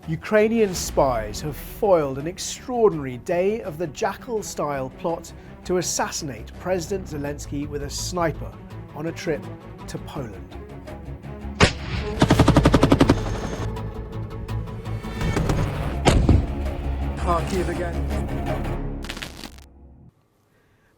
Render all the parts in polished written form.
Ukrainian spies have foiled an extraordinary day of the Jackal-style plot to assassinate President Zelensky with a sniper on a trip to Poland. Kharkiv again.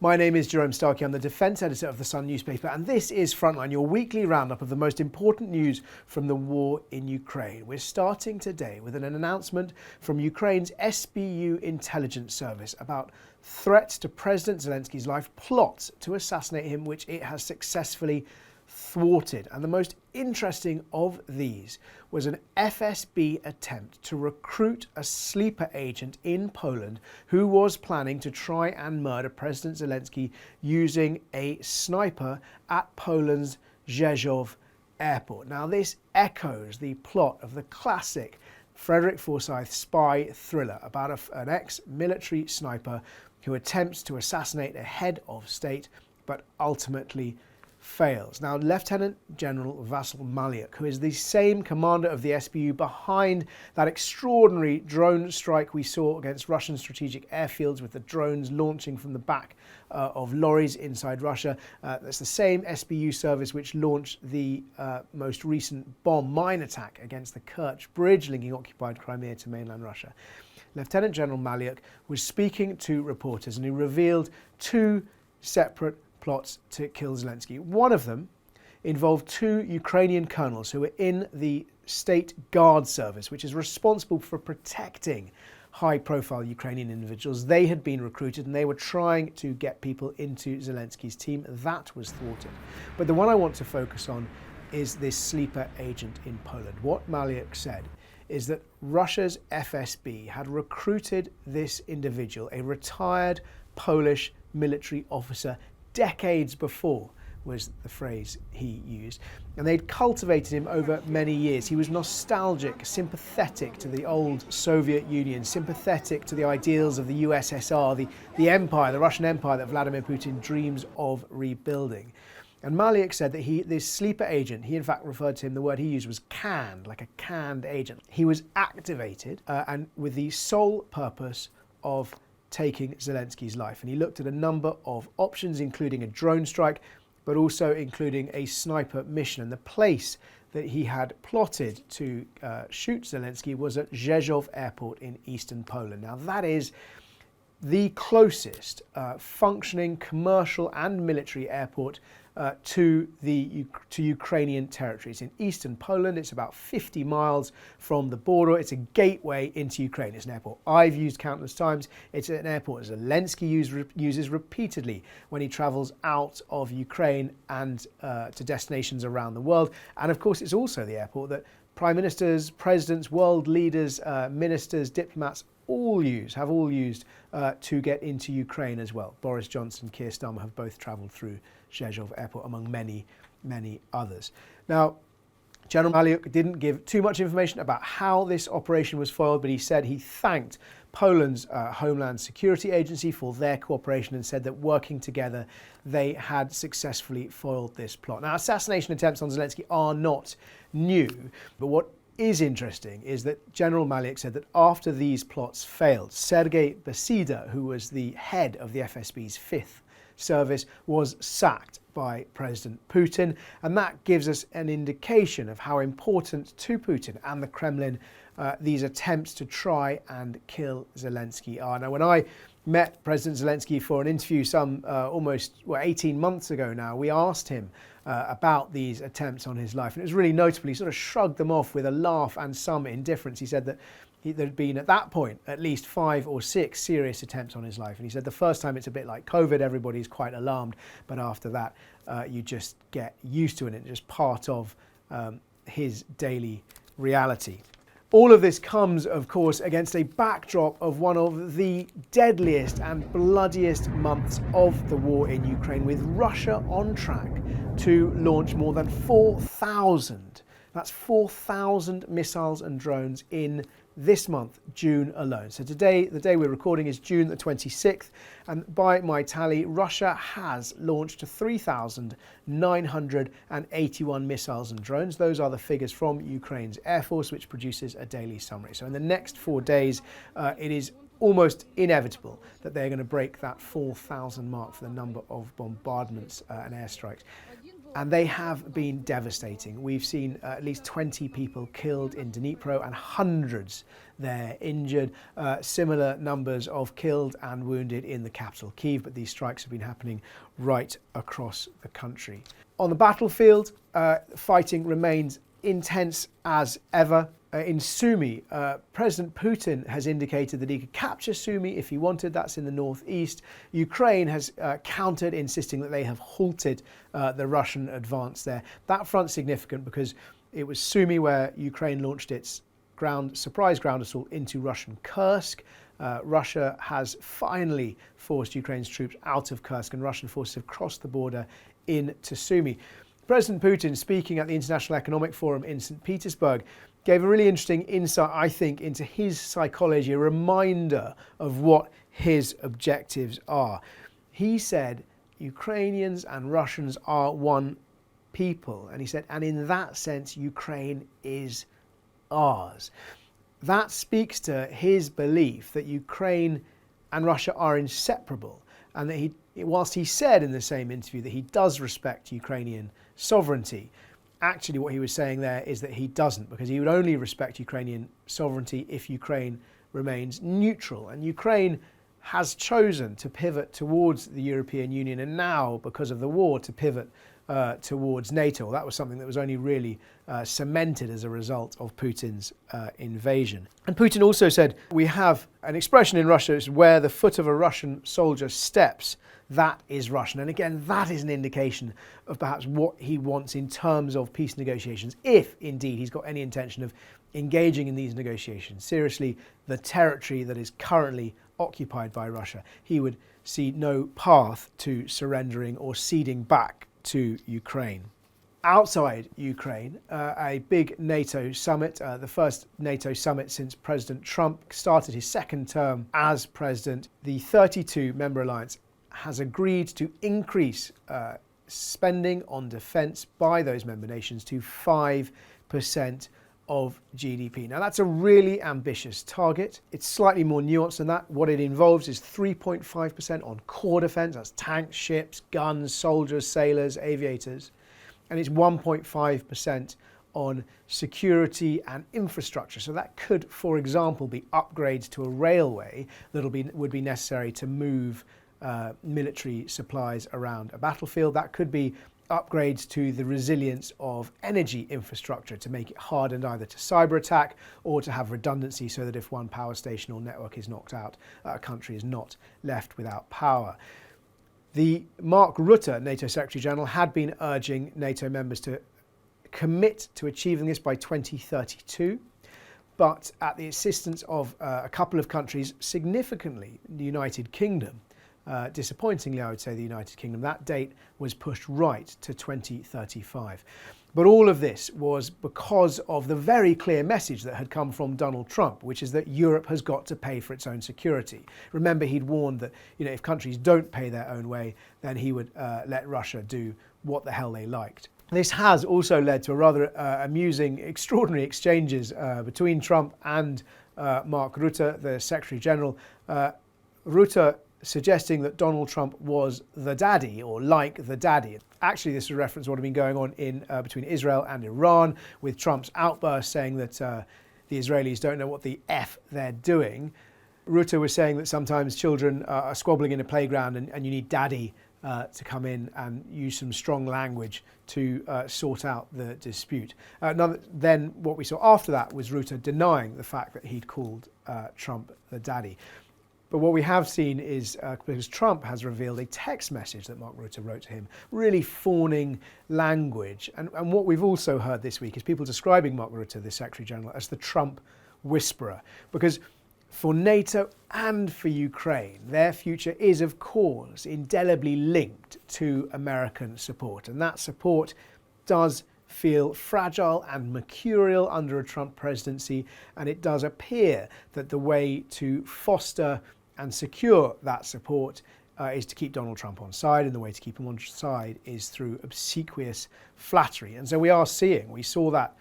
My name is Jerome Starkey. I'm the defence editor of the Sun newspaper, and this is Frontline, your weekly roundup of the most important news from the war in Ukraine. We're starting today with an announcement from Ukraine's SBU intelligence service about threats to President Zelensky's life, plots to assassinate him, which it has successfully thwarted. And the most interesting of these was an FSB attempt to recruit a sleeper agent in Poland who was planning to try and murder President Zelensky using a sniper at Poland's Rzeszów airport. Now, this echoes the plot of the classic Frederick Forsyth spy thriller about an ex-military sniper who attempts to assassinate a head of state but ultimately fails. Now, Lieutenant General Vasyl Maliuk, who is the same commander of the SBU behind that extraordinary drone strike we saw against Russian strategic airfields with the drones launching from the back of lorries inside Russia. That's the same SBU service which launched the most recent mine attack against the Kerch Bridge linking occupied Crimea to mainland Russia. Lieutenant General Maliuk was speaking to reporters and he revealed two separate plots to kill Zelensky. One of them involved two Ukrainian colonels who were in the State Guard Service, which is responsible for protecting high-profile Ukrainian individuals. They had been recruited and they were trying to get people into Zelensky's team. That was thwarted. But the one I want to focus on is this sleeper agent in Poland. What Maliuk said is that Russia's FSB had recruited this individual, a retired Polish military officer, decades before was the phrase he used, and they'd cultivated him over many years. He was nostalgic, sympathetic to the old Soviet Union, sympathetic to the ideals of the USSR, the empire, the Russian empire that Vladimir Putin dreams of rebuilding. And Maliuk said that this sleeper agent, he in fact referred to him, the word he used was canned, like a canned agent. He was activated and with the sole purpose of taking Zelensky's life. And he looked at a number of options, including a drone strike, but also including a sniper mission. And the place that he had plotted to shoot Zelensky was at Rzeszów airport in eastern Poland. Now, that is the closest functioning commercial and military airport to Ukrainian territories. In eastern Poland, it's about 50 miles from the border. It's a gateway into Ukraine. It's an airport I've used countless times. It's an airport Zelensky uses repeatedly when he travels out of Ukraine and to destinations around the world. And of course, it's also the airport that prime ministers, presidents, world leaders, ministers, diplomats have all used to get into Ukraine as well. Boris Johnson, Keir Starmer have both travelled through Rzeszów airport, among many, many others. Now, General Maliuk didn't give too much information about how this operation was foiled, but he said he thanked Poland's Homeland Security Agency for their cooperation and said that working together they had successfully foiled this plot. Now, assassination attempts on Zelensky are not new, but what is interesting is that General Maliuk said that after these plots failed, Sergei Besida, who was the head of the FSB's 5th service, was sacked by President Putin, and that gives us an indication of how important to Putin and the Kremlin these attempts to try and kill Zelensky are. Now, when I met President Zelensky for an interview almost 18 months ago now, we asked him about these attempts on his life, and it was really notable. He sort of shrugged them off with a laugh and some indifference. He said that there had been at that point at least 5 or 6 serious attempts on his life, and he said the first time it's a bit like COVID, everybody's quite alarmed, but after that you just get used to it, and it's just part of his daily reality. All of this comes, of course, against a backdrop of one of the deadliest and bloodiest months of the war in Ukraine, with Russia on track to launch more than 4,000 That's 4,000 missiles and drones in this month, June alone. So today, the day we're recording, is June the 26th, and by my tally, Russia has launched 3,981 missiles and drones. Those are the figures from Ukraine's Air Force, which produces a daily summary. So in the next 4 days, it is almost inevitable that they're going to break that 4,000 mark for the number of bombardments and airstrikes. And they have been devastating. We've seen at least 20 people killed in Dnipro and hundreds there injured. Similar numbers of killed and wounded in the capital, Kyiv, but these strikes have been happening right across the country. On the battlefield, fighting remains intense as ever. In Sumy, President Putin has indicated that he could capture Sumy if he wanted. That's in the northeast. Ukraine has countered, insisting that they have halted the Russian advance there. That front's significant because it was Sumy where Ukraine launched its surprise ground assault into Russian Kursk. Russia has finally forced Ukraine's troops out of Kursk, and Russian forces have crossed the border into Sumy. President Putin, speaking at the International Economic Forum in St. Petersburg, gave a really interesting insight, I think, into his psychology, a reminder of what his objectives are. He said Ukrainians and Russians are one people, and he said, and in that sense, Ukraine is ours. That speaks to his belief that Ukraine and Russia are inseparable, and that whilst he said in the same interview that he does respect Ukrainian sovereignty, actually what he was saying there is that he doesn't, because he would only respect Ukrainian sovereignty if Ukraine remains neutral. And Ukraine has chosen to pivot towards the European Union, and now, because of the war, to pivot towards NATO. That was something that was only really cemented as a result of Putin's invasion. And Putin also said, we have an expression in Russia, it's where the foot of a Russian soldier steps, that is Russian. And again, that is an indication of perhaps what he wants in terms of peace negotiations, if indeed he's got any intention of engaging in these negotiations. Seriously, the territory that is currently occupied by Russia, he would see no path to surrendering or ceding back to Ukraine. Outside Ukraine, a big NATO summit, the first NATO summit since President Trump started his second term as president. The 32-member alliance has agreed to increase spending on defence by those member nations to 5% of GDP. Now, that's a really ambitious target. It's slightly more nuanced than that. What it involves is 3.5% on core defence, that's tanks, ships, guns, soldiers, sailors, aviators, and it's 1.5% on security and infrastructure. So that could, for example, be upgrades to a railway that would be necessary to move military supplies around a battlefield. That could be upgrades to the resilience of energy infrastructure to make it hardened either to cyber attack or to have redundancy so that if one power station or network is knocked out, a country is not left without power. The Mark Rutte, NATO Secretary General, had been urging NATO members to commit to achieving this by 2032. But at the assistance of a couple of countries, significantly the United Kingdom, disappointingly, I would say the United Kingdom, that date was pushed right to 2035. But all of this was because of the very clear message that had come from Donald Trump, which is that Europe has got to pay for its own security. Remember, he'd warned that if countries don't pay their own way, then he would let Russia do what the hell they liked. This has also led to a rather amusing, extraordinary exchanges between Trump and Mark Rutte, the Secretary General. Rutte suggesting that Donald Trump was the daddy, or like the daddy. Actually, this is a reference to what had been going on in between Israel and Iran, with Trump's outburst saying that the Israelis don't know what the F they're doing. Rutte was saying that sometimes children are squabbling in a playground and you need daddy to come in and use some strong language to sort out the dispute. Then what we saw after that was Rutte denying the fact that he'd called Trump the daddy. But what we have seen is, because Trump has revealed a text message that Mark Rutte wrote to him, really fawning language. And what we've also heard this week is people describing Mark Rutte, the Secretary General, as the Trump whisperer. Because for NATO and for Ukraine, their future is, of course, indelibly linked to American support. And that support does feel fragile and mercurial under a Trump presidency, and it does appear that the way to foster and secure that support is to keep Donald Trump on side, and the way to keep him on side is through obsequious flattery. And so we saw that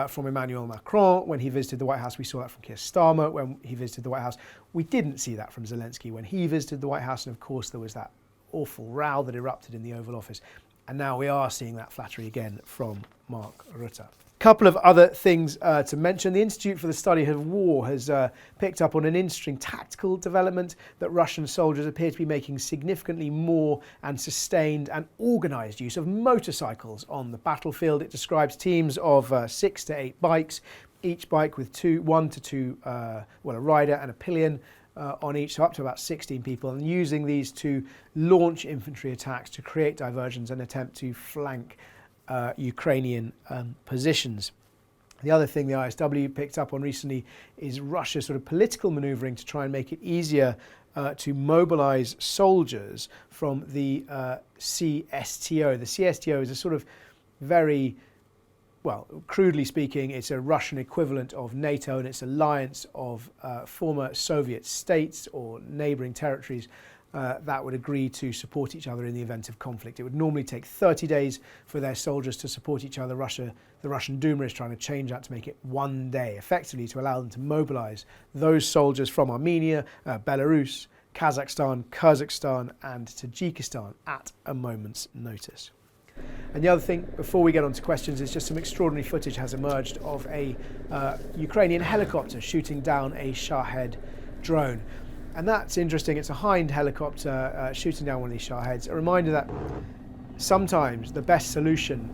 from Emmanuel Macron when he visited the White House. We saw that from Keir Starmer when he visited the White House. We didn't see that from Zelensky when he visited the White House, and of course there was that awful row that erupted in the Oval Office. And now we are seeing that flattery again from Mark Rutte. A couple of other things to mention. The Institute for the Study of War has picked up on an interesting tactical development that Russian soldiers appear to be making significantly more and sustained and organised use of motorcycles on the battlefield. It describes teams of 6 to 8 bikes, each bike with a rider and a pillion on each, so up to about 16 people, and using these to launch infantry attacks, to create diversions and attempt to flank Ukrainian positions. The other thing the ISW picked up on recently is Russia's sort of political manoeuvring to try and make it easier to mobilise soldiers from the CSTO. The CSTO is a sort of very, well, crudely speaking, it's a Russian equivalent of NATO, and it's an alliance of former Soviet states or neighbouring territories that would agree to support each other in the event of conflict. It would normally take 30 days for their soldiers to support each other. The Russian Duma is trying to change that to make it 1 day, effectively to allow them to mobilise those soldiers from Armenia, Belarus, Kazakhstan, Kyrgyzstan and Tajikistan at a moment's notice. And the other thing, before we get on to questions, is just some extraordinary footage has emerged of a Ukrainian helicopter shooting down a Shahed drone. And that's interesting. It's a Hind helicopter shooting down one of these Shaheds. A reminder that sometimes the best solution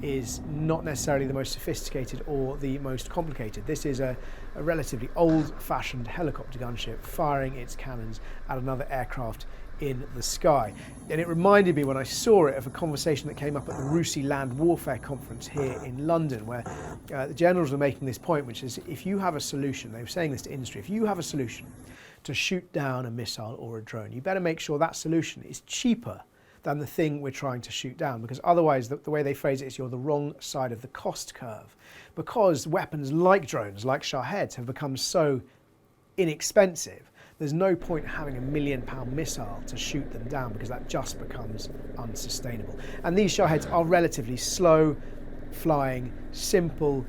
is not necessarily the most sophisticated or the most complicated. This is a relatively old-fashioned helicopter gunship firing its cannons at another aircraft in the sky. And it reminded me when I saw it of a conversation that came up at the Rusi Land Warfare Conference here in London, where the generals were making this point, which is if you have a solution, they were saying this to industry, if you have a solution to shoot down a missile or a drone, you better make sure that solution is cheaper than the thing we're trying to shoot down, because otherwise the way they phrase it is you're the wrong side of the cost curve. Because weapons like drones, like Shaheds, have become so inexpensive, there's no point having a £1 million missile to shoot them down, because that just becomes unsustainable. And these Shaheds are relatively slow flying, simple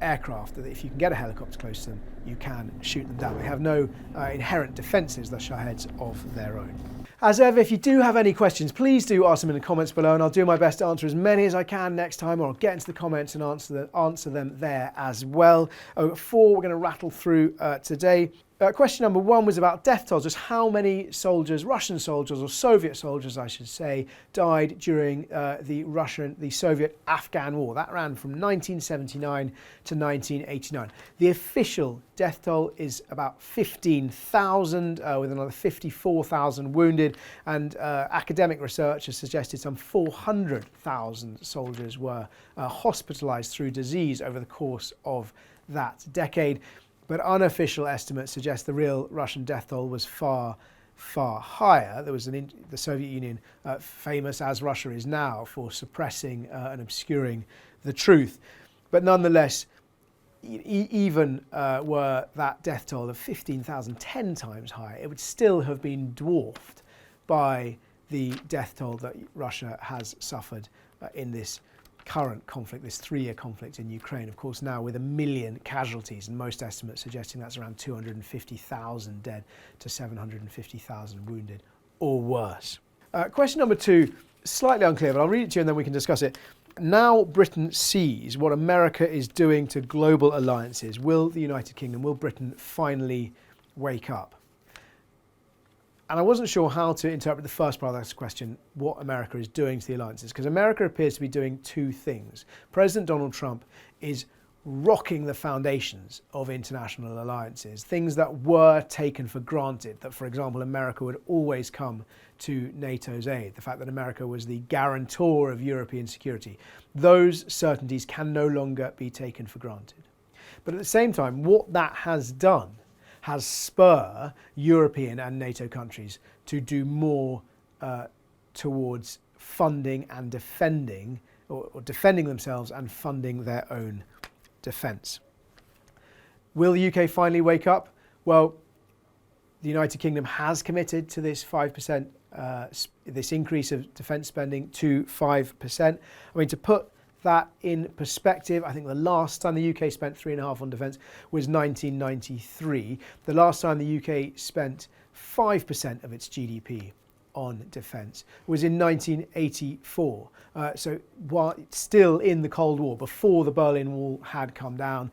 aircraft that if you can get a helicopter close to them, you can shoot them down. They have no inherent defences, the Shaheds, of their own. As ever, if you do have any questions, please do ask them in the comments below, and I'll do my best to answer as many as I can next time, or I'll get into the comments and answer them there as well. 4 we're going to rattle through today. Question number 1 was about death tolls, just how many soldiers, Russian soldiers, or Soviet soldiers I should say, died during the Soviet-Afghan War. That ran from 1979 to 1989. The official death toll is about 15,000, with another 54,000 wounded, and academic research has suggested some 400,000 soldiers were hospitalised through disease over the course of that decade. But unofficial estimates suggest the real Russian death toll was far, far higher. There was the Soviet Union, famous as Russia is now for suppressing and obscuring the truth. But nonetheless, even were that death toll of 15,000 10 times higher, it would still have been dwarfed by the death toll that Russia has suffered in this current conflict, this 3-year conflict in Ukraine, of course now with 1 million casualties, and most estimates suggesting that's around 250,000 dead to 750,000 wounded or worse. Question number 2, slightly unclear, but I'll read it to you and then we can discuss it. Now Britain sees what America is doing to global alliances. Will the United Kingdom, will Britain finally wake up? And I wasn't sure how to interpret the first part of this question, what America is doing to the alliances, because America appears to be doing 2 things. President Donald Trump is rocking the foundations of international alliances, things that were taken for granted, that, for example, America would always come to NATO's aid, the fact that America was the guarantor of European security. Those certainties can no longer be taken for granted. But at the same time, what that has done has spurred European and NATO countries to do more towards funding and defending or defending themselves and funding their own defence. Will the UK finally wake up? Well, the United Kingdom has committed to this 5%, this increase of defence spending to 5%. I mean, to put that in perspective, I think the last time the UK spent 3.5% on defence was 1993. The last time the UK spent 5% of its GDP on defence was in 1984. So while it's still in the Cold War, before the Berlin Wall had come down,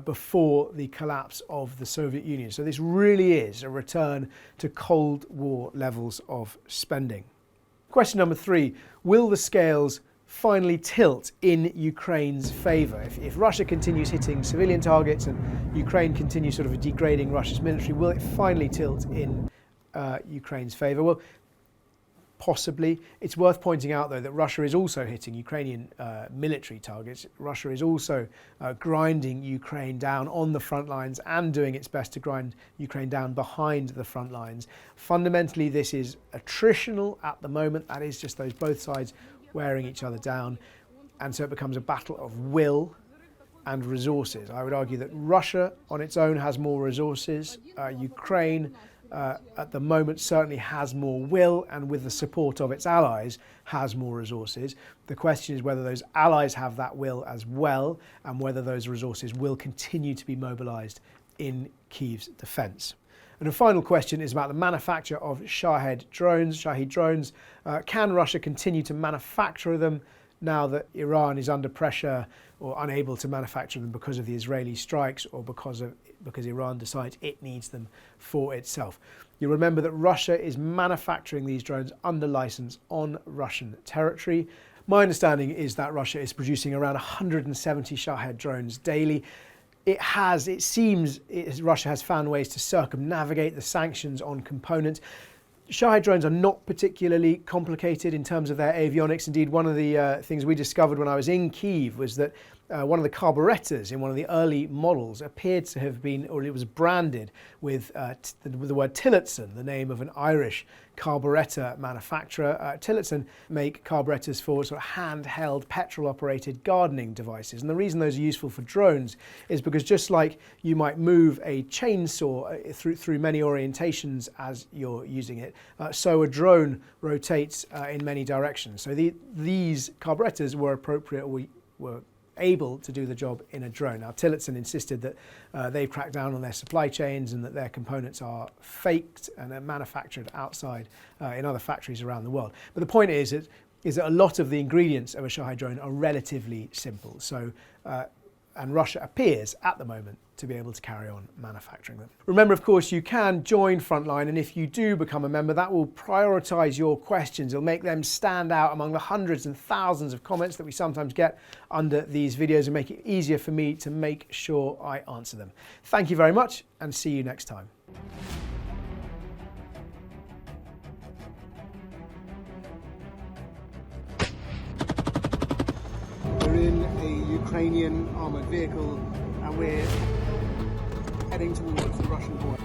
before the collapse of the Soviet Union. So this really is a return to Cold War levels of spending. Question number 3, will the scales finally tilt in Ukraine's favour? If Russia continues hitting civilian targets and Ukraine continues sort of degrading Russia's military, will it finally tilt in Ukraine's favour? Well, possibly. It's worth pointing out, though, that Russia is also hitting Ukrainian military targets. Russia is also grinding Ukraine down on the front lines and doing its best to grind Ukraine down behind the front lines. Fundamentally, this is attritional at the moment. That is just those both sides wearing each other down. And so it becomes a battle of will and resources. I would argue that Russia on its own has more resources. Ukraine at the moment certainly has more will, and with the support of its allies has more resources. The question is whether those allies have that will as well, and whether those resources will continue to be mobilised in Kyiv's defence. And a final question is about the manufacture of Shahed drones. Can Russia continue to manufacture them now that Iran is under pressure or unable to manufacture them because of the Israeli strikes, or because Iran decides it needs them for itself? You remember that Russia is manufacturing these drones under license on Russian territory. My understanding is that Russia is producing around 170 Shahed drones daily. It seems Russia has found ways to circumnavigate the sanctions on components. Shahed drones are not particularly complicated in terms of their avionics. Indeed, one of the things we discovered when I was in Kyiv was that one of the carburetors in one of the early models appeared to have been, or it was branded with the word Tillotson, the name of an Irish carburetor manufacturer. Tillotson make carburetors for sort of handheld petrol-operated gardening devices. And the reason those are useful for drones is because just like you might move a chainsaw through many orientations as you're using it, so a drone rotates in many directions. So these carburetors were appropriate, or were able to do the job in a drone. Now, Tillotson insisted that they've cracked down on their supply chains and that their components are faked and are manufactured outside in other factories around the world. But the point is that a lot of the ingredients of a Shahed drone are relatively simple. So, and Russia appears at the moment to be able to carry on manufacturing them. Remember, of course, you can join Frontline, and if you do become a member, that will prioritise your questions. It'll make them stand out among the hundreds and thousands of comments that we sometimes get under these videos and make it easier for me to make sure I answer them. Thank you very much, and see you next time. We're in a Ukrainian armoured vehicle, and we're heading towards the Russian border.